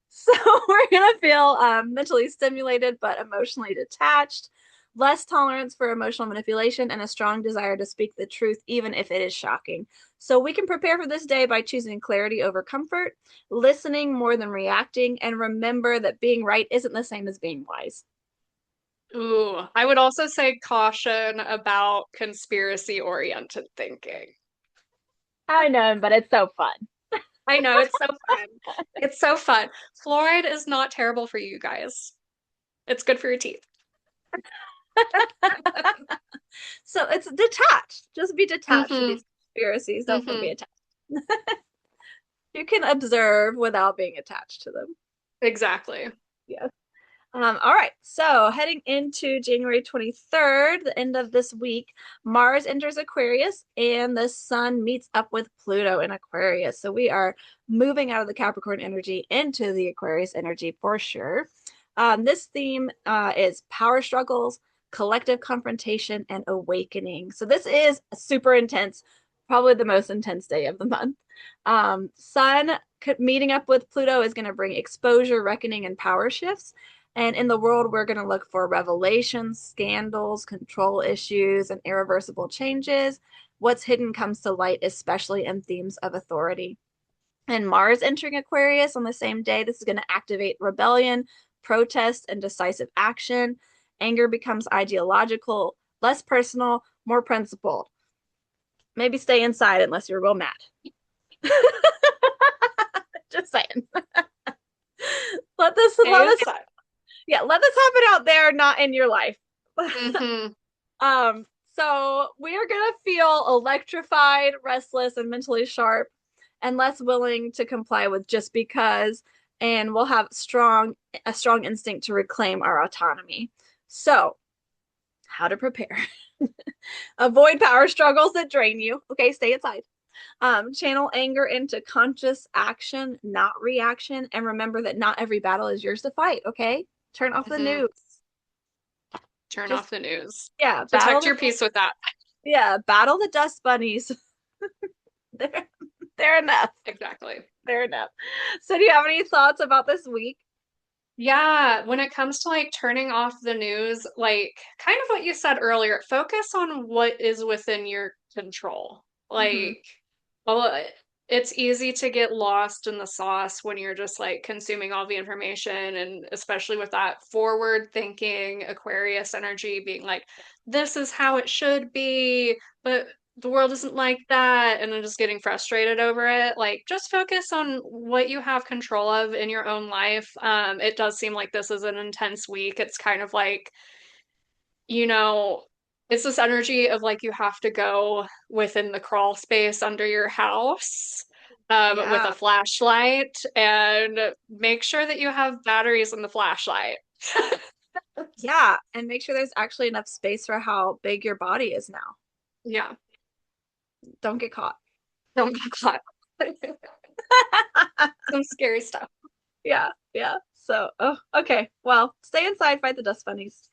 So we're going to feel mentally stimulated but emotionally detached, less tolerance for emotional manipulation, and a strong desire to speak the truth, even if it is shocking. So we can prepare for this day by choosing clarity over comfort, listening more than reacting, and remember that being right isn't the same as being wise. Ooh, I would also say caution about conspiracy oriented thinking. I know, but it's so fun. I know, it's so fun. It's so fun. Fluoride is not terrible for you guys. It's good for your teeth. So it's detached. Just be detached to Hmm. these conspiracies. Don't be Hmm. attached. You can observe without being attached to them. Exactly. Yeah. All right, so heading into January 23rd, the end of this week, Mars enters Aquarius and the Sun meets up with Pluto in Aquarius. So we are moving out of the Capricorn energy into the Aquarius energy for sure. This theme is power struggles, collective confrontation, and awakening. So this is super intense, probably the most intense day of the month. Sun meeting up with Pluto is going to bring exposure, reckoning, and power shifts. And in the world, we're going to look for revelations, scandals, control issues, and irreversible changes. What's hidden comes to light, especially in themes of authority. And Mars entering Aquarius on the same day, this is going to activate rebellion, protest, and decisive action. Anger becomes ideological, less personal, more principled. Maybe stay inside unless you're real mad. Just saying. Let Stay this inside. let this happen out there, not in your life. Hmm. Um, so we are gonna feel electrified, restless, and mentally sharp, and less willing to comply with just because, and we'll have a strong instinct to reclaim our autonomy. So, how to prepare. Avoid power struggles that drain you. Okay, stay inside. Channel anger into conscious action, not reaction. And remember that not every battle is yours to fight. Okay, turn off the Hmm. news. Turn Just, off the news. yeah, Protect your peace with that. battle the dust bunnies. they're, they're enough. Exactly. They're enough. So, do you have any thoughts about this week? Yeah, when it comes to like turning off the news, like kind of what you said earlier, focus on what is within your control. Mm-hmm. Like, well, it's easy to get lost in the sauce when you're just like consuming all the information, and especially with that forward thinking Aquarius energy being like, this is how it should be, but the world isn't like that, and then just getting frustrated over it. Like, just focus on what you have control of in your own life. It does seem like this is an intense week. It's kind of like, you know, it's this energy of like you have to go within the crawl space under your house with a Yeah. flashlight and make sure that you have batteries in the flashlight. Yeah. And make sure there's actually enough space for how big your body is now. Yeah, Don't get caught. don't get caught. Some scary stuff. Yeah. Yeah. So, oh, okay. Well, stay inside, fight the dust bunnies.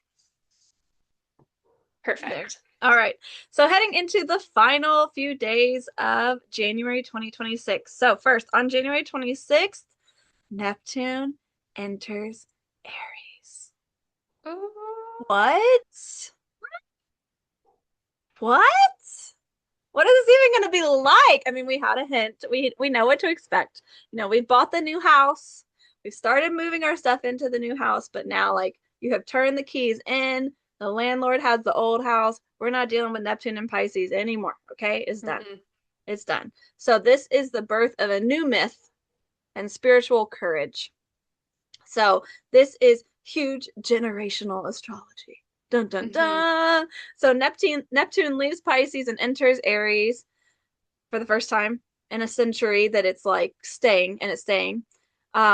There. Perfect. All right. So, heading into the final few days of January 2026. So, first, on January 26th, Neptune enters Aries. Ooh. What? What? What is this even going to be like? I mean, we had a hint. We know what to expect. We bought the new house. We've started moving our stuff into the new house, but now like you have turned the keys in. The landlord has the old house. We're not dealing with Neptune and Pisces anymore. Okay? It's done. Mm-mm. It's done. So this is the birth of a new myth and spiritual courage. So this is huge generational astrology. Dun dun Mm-hmm. dun. So Neptune leaves Pisces and enters Aries for the first time in a century that it's like staying and it's staying.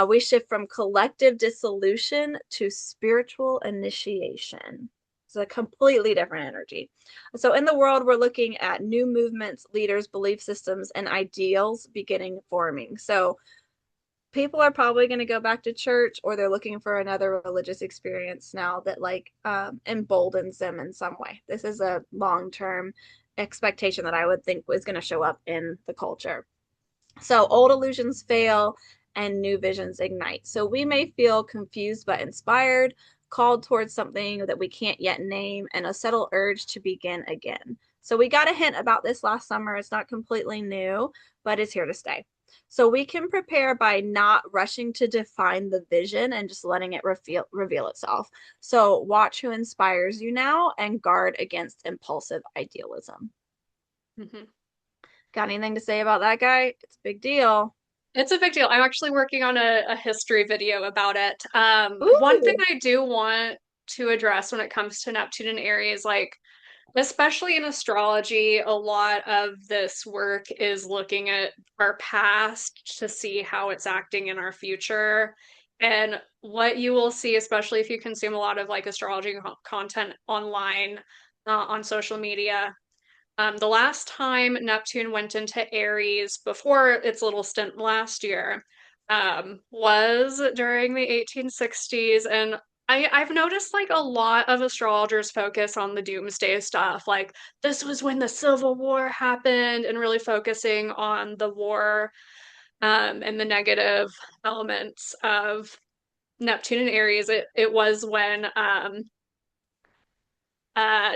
We shift from collective dissolution to spiritual initiation. It's a completely different energy. So, in the world, we're looking at new movements, leaders, belief systems, and ideals beginning forming. So, people are probably going to go back to church or they're looking for another religious experience now that like emboldens them in some way. This is a long-term expectation that I would think was going to show up in the culture. So old illusions fail and new visions ignite. So we may feel confused but inspired, called towards something that we can't yet name, and a subtle urge to begin again. So we got a hint about this last summer. It's not completely new, but it's here to stay. So we can prepare by not rushing to define the vision and just letting it reveal itself. So watch who inspires you now and guard against impulsive idealism. Mm-hmm. Got anything to say about that guy? It's a big deal. It's a big deal. I'm actually working on a history video about it. One thing Ooh. I do want to address when it comes to Neptune and Aries, like especially in astrology, a lot of this work is looking at our past to see how it's acting in our future. And what you will see, especially if you consume a lot of like astrology content online, on social media, the last time Neptune went into Aries before its little stint last year was during the 1860s. And I've noticed like a lot of astrologers focus on the doomsday stuff. Like this was when the Civil War happened, and really focusing on the war and the negative elements of Neptune and Aries. It was when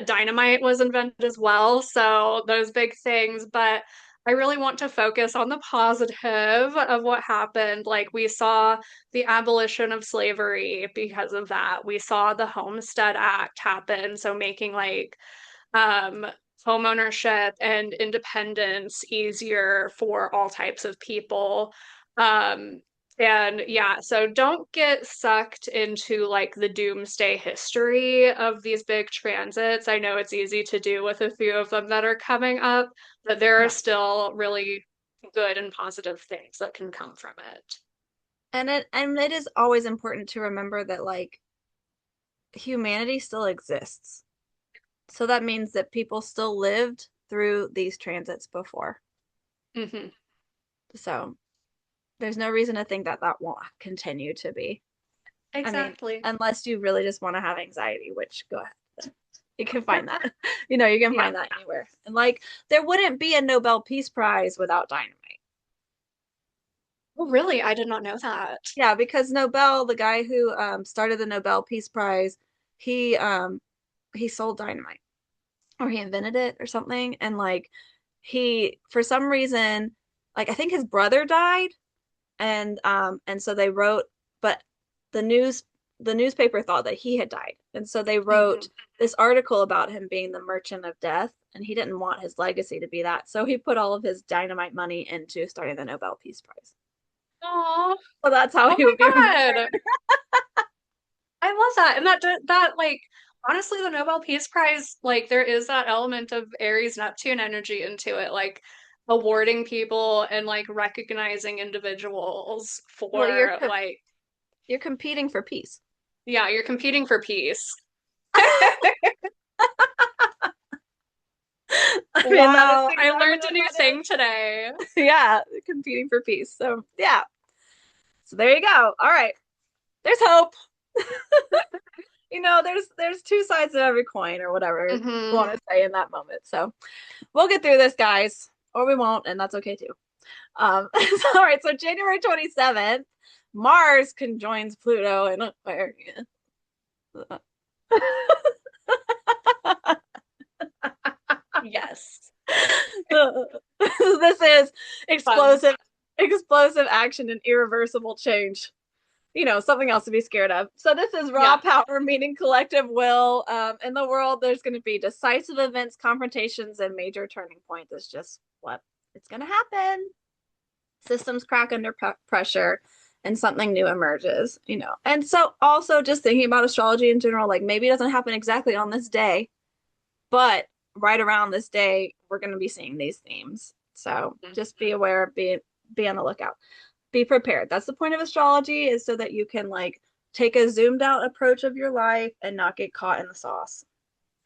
dynamite was invented as well. So those big things, but I really want to focus on the positive of what happened. Like we saw the abolition of slavery because of that. We saw the Homestead Act happen, so making like um home ownership and independence easier for all types of people. Um, and yeah, so don't get sucked into like the doomsday history of these big transits. I know it's easy to do with a few of them that are coming up, but there are Yeah. still really good and positive things that can come from it. And it is always important to remember that like humanity still exists. So that means that people still lived through these transits before. Hmm. So there's no reason to think that that won't continue to be. I mean, Exactly. unless you really just want to have anxiety, which go ahead. You can find that. You can Yeah. find that anywhere. And like, there wouldn't be a Nobel Peace Prize without dynamite. Oh, really? I did not know that. Yeah, because Nobel, the guy who started the Nobel Peace Prize, he he sold dynamite or he invented it or something. And like, he for some reason, like I think his brother died, and so they wrote, but the news the newspaper thought that he had died, and so they wrote Hmm. this article about him being the merchant of death, and he didn't want his legacy to be that, so he put all of his dynamite money into starting the Nobel Peace Prize. Oh, So that's how oh he would be my remembered. God. I love that. And that like honestly the Nobel Peace Prize, like there is that element of Aries Neptune energy into it, like awarding people and like recognizing individuals Well, for like you're competing for peace. yeah, you're competing for peace. I mean, that is Wow, I exactly learned a what new that thing today. is. Yeah, competing for peace. So yeah, so there you go. All right, there's hope. There's two sides of every coin, or whatever you Hmm. want to say in that moment. So we'll get through this, guys, or we won't, and that's okay too. All right, so January 27th, Mars conjoins Pluto in Aquarius. Yes. This is Fun. explosive action and irreversible change. Something else to be scared of. So this is raw Yeah. power meaning collective will. In the world, there's going to be decisive events, confrontations, and major turning points. It's just what it's going to happen. Systems crack under pressure, and something new emerges. And so also just thinking about astrology in general, like maybe it doesn't happen exactly on this day, but right around this day, we're going to be seeing these themes. So just be aware, be on the lookout, be prepared. That's the point of astrology, is so that you can like take a zoomed out approach of your life and not get caught in the sauce.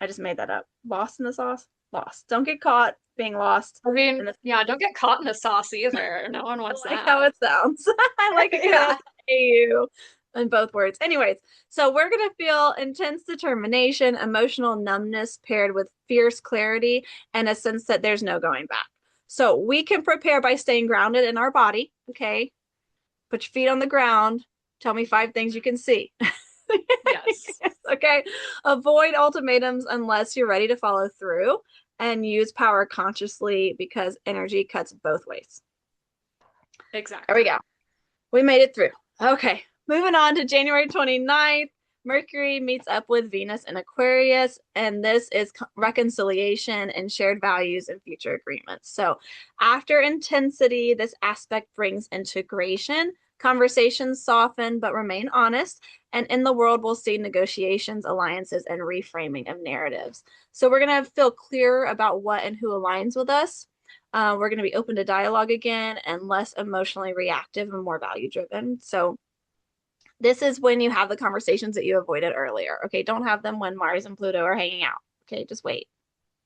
I just made that up. Lost in the sauce? Lost. Don't get caught being lost I mean, in the yeah, don't get caught in the sauce either. No one wants I like how that. it sounds. I like it because Yeah. it's AU in both words. Anyways, so we're going to feel intense determination, emotional numbness paired with fierce clarity, and a sense that there's no going back. So we can prepare by staying grounded in our body. Okay. Put your feet on the ground. Tell me 5 things you can see. Yes. Okay. Avoid ultimatums unless you're ready to follow through, and use power consciously because energy cuts both ways. There we Exactly. go. We made it through. Okay. Moving on to January 29th. Mercury meets up with Venus in Aquarius, and this is reconciliation and shared values and future agreements. So, after intensity, this aspect brings integration. Conversations soften but remain honest, and in the world, we'll see negotiations, alliances, and reframing of narratives. So, we're going to feel clearer about what and who aligns with us. We're going to be open to dialogue again and less emotionally reactive and more value driven. So, this is when you have the conversations that you avoided earlier. Okay. Don't have them when Mars and Pluto are hanging out. Okay. Just wait.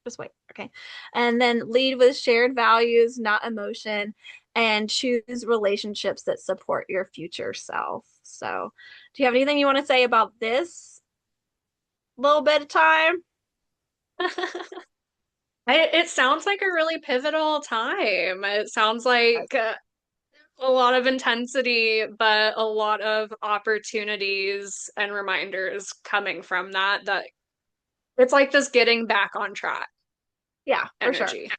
Just wait. Okay. And then lead with shared values, not emotion, and choose relationships that support your future self. So, do you have anything you want to say about this little bit of time? It sounds like a really pivotal time. It sounds like a lot of intensity, but a lot of opportunities and reminders coming from that it's like this getting back on track Yeah, for sure. energy.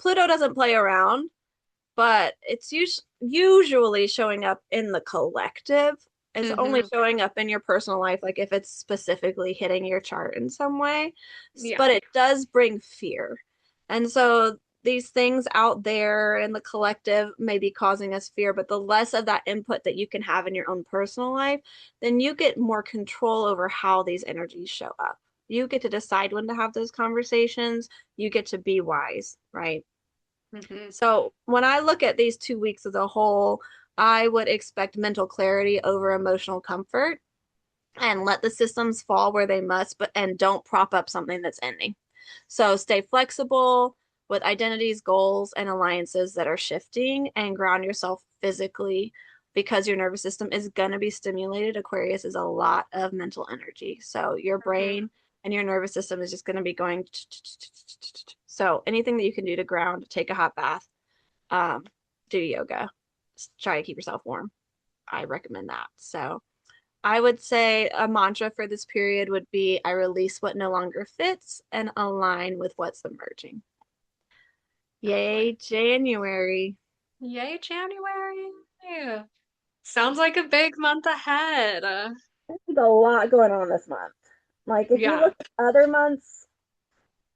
Pluto doesn't play around, but it's usually showing up in the collective. It's only Hmm. showing up in your personal life, like if it's specifically hitting your chart in some way. Yeah. But it does bring fear. And so these things out there in the collective may be causing us fear, but the less of that input that you can have in your own personal life, then you get more control over how these energies show up. You get to decide when to have those conversations. You get to be wise, right? Hmm. So when I look at these 2 weeks as a whole, I would expect mental clarity over emotional comfort. and let the systems fall where they must, but and don't prop up something that's ending. So stay flexible with identities, goals, and alliances that are shifting and ground yourself physically because your nervous system is going to be stimulated. Aquarius is a lot of mental energy. So your Mhm. brain and your nervous system is just going to be going. So anything that you can do to ground, take a hot bath, um, do yoga, try to keep yourself warm. I recommend that. So I would say a mantra for this period would be I release what no longer fits and align with what's emerging. Yay, Definitely. January. Yay, January. Sounds like a big month ahead. There's a lot going on this month. Like, if you Yeah, look at other months,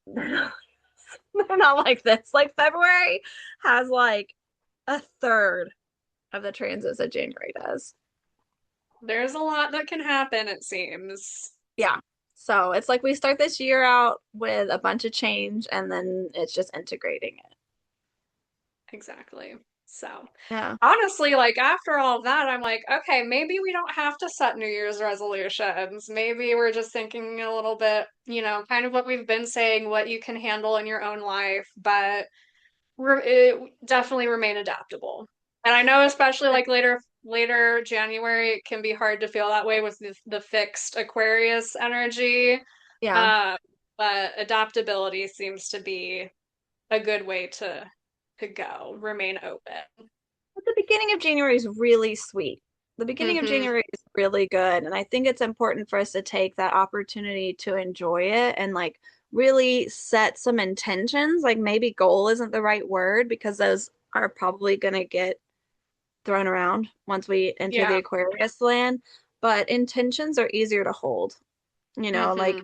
they're not like this. Like, February has like a third of the transits that January does. there's a lot that can happen, it seems. Yeah. So it's like we start this year out with a bunch of change and then it's just integrating it. Exactly. So, Yeah. honestly, like after all of that, I'm like, okay, maybe we don't have to set New Year's resolutions. Maybe we're just thinking a little bit, kind of what we've been saying, what you can handle in your own life, but definitely remain adaptable. And I know, especially like later January, it can be hard to feel that way with the fixed Aquarius energy. Yeah. Uh, but adaptability seems to be a good way to go. Remain open. But the beginning of January is really sweet. The beginning of Hmm. January is really good. And I think it's important for us to take that opportunity to enjoy it and like really set some intentions. Like maybe goal isn't the right word because those are probably going to get thrown around once we enter the Yeah. Aquarius land. But intentions are easier to hold. Hmm. Like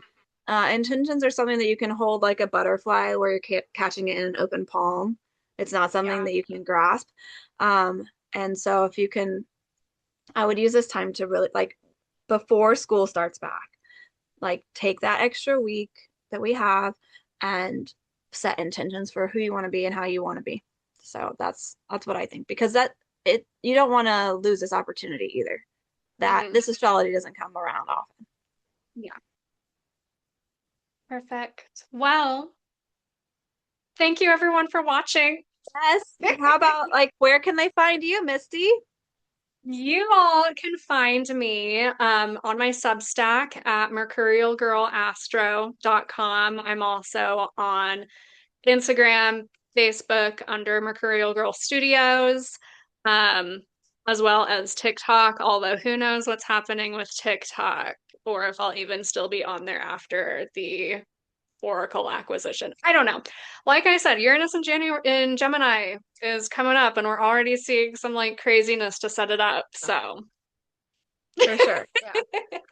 intentions are something that you can hold like a butterfly where you're catching it in an open palm. It's not something Yeah. that you can grasp. And so if you can, I would use this time to really like before school starts back, like take that extra week that we have and set intentions for who you want to be and how you want to be. So that's what I think because that it you don't want to lose this opportunity either. That Hmm. this astrology doesn't come around often. Yeah. Perfect. Well, thank you everyone for watching. Yes. How about like where can they find you, Misty? You all can find me on my Substack at mercurialgirlastro.com. I'm also on Instagram, Facebook under Mercurial Girl Studios, um, as well as TikTok, although who knows what's happening with TikTok or if I'll even still be on there after the Oracle acquisition. I don't know. Like I said, Uranus in Gemini is coming up, and we're already seeing some like craziness to set it up. So For sure.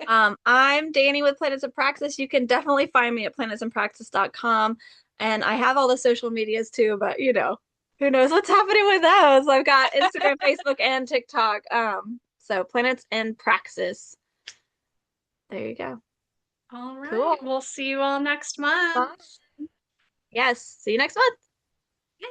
Yeah. I'm Dani with Planets of Praxis. You can definitely find me at planetsandpraxis.com. And I have all the social medias too, but who knows what's happening with those? I've got Instagram, Facebook, and TikTok. So Planets and Praxis. There you go. all right, Cool. we'll see you all next month. Fun. Yes. See you next month. Yay.